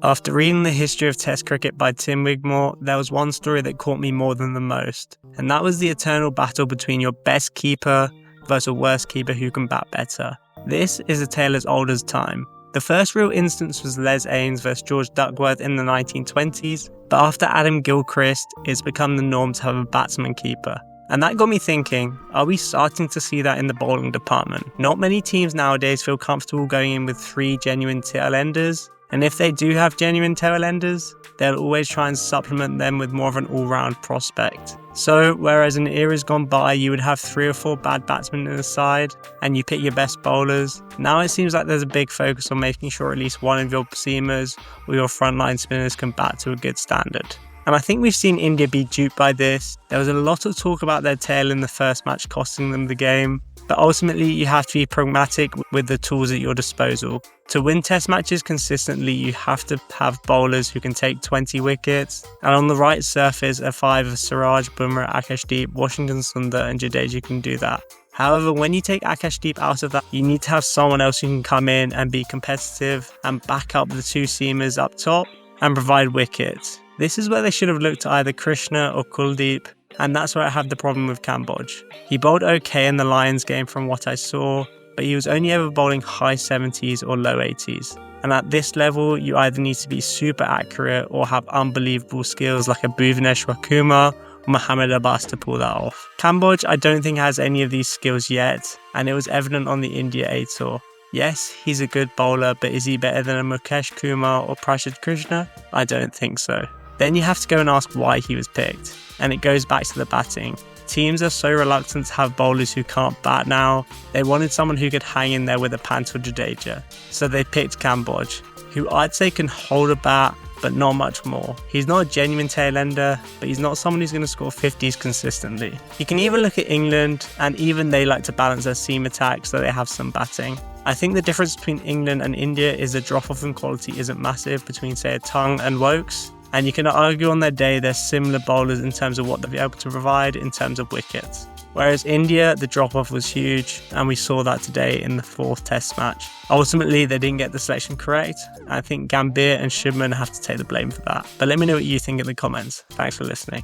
After reading the history of Test cricket by Tim Wigmore, there was one story that caught me more than the most, and that was the eternal battle between your best keeper versus a worse keeper who can bat better. This is a tale as old as time. The first real instance was Les Ames versus George Duckworth in the 1920s, but after Adam Gilchrist, it's become the norm to have a batsman keeper. And that got me thinking, are we starting to see that in the bowling department? Not many teams nowadays feel comfortable going in with 3 genuine tailenders, and if they do have genuine tailenders, they'll always try and supplement them with more of an all-round prospect. So, whereas in eras gone by you would have 3 or 4 bad batsmen in the side, and you pick your best bowlers, now it seems like there's a big focus on making sure at least one of your seamers or your frontline spinners can bat to a good standard. And I think we've seen India be duped by this. There was a lot of talk about their tail in the first match costing them the game, but ultimately you have to be pragmatic with the tools at your disposal. To win test matches consistently, you have to have bowlers who can take 20 wickets, and on the right surface, a 5 of Siraj, Bumrah, Akashdeep, Washington Sundar and Jadeja can do that. However, when you take Akashdeep out of that, you need to have someone else who can come in and be competitive and back up the 2 seamers up top and provide wickets. This is where they should have looked at either Krishna or Kuldeep, and that's where I have the problem with Kamboj. He bowled okay in the Lions game from what I saw, but he was only ever bowling high 70s or low 80s. And at this level, you either need to be super accurate or have unbelievable skills like a Bhuvaneshwar Kumar or Mohammad Abbas to pull that off. Kamboj, I don't think has any of these skills yet, and it was evident on the India A tour. Yes, he's a good bowler, but is he better than a Mukesh Kumar or Prashad Krishna? I don't think so. Then you have to go and ask why he was picked, and it goes back to the batting. Teams are so reluctant to have bowlers who can't bat now. They wanted someone who could hang in there with a Pant or Jadeja, so they picked Kamboj, who I'd say can hold a bat, but not much more. He's not a genuine tailender, but he's not someone who's going to score 50s consistently. You can even look at England, and even they like to balance their seam attack so they have some batting. I think the difference between England and India is the drop-off in quality isn't massive between, say, a Tongue and Wokes. And you can argue on their day they're similar bowlers in terms of what they'll be able to provide in terms of wickets. Whereas India, the drop-off was huge, and we saw that today in the 4th test match. Ultimately, they didn't get the selection correct. I think Gambhir and Shubman have to take the blame for that. But let me know what you think in the comments. Thanks for listening.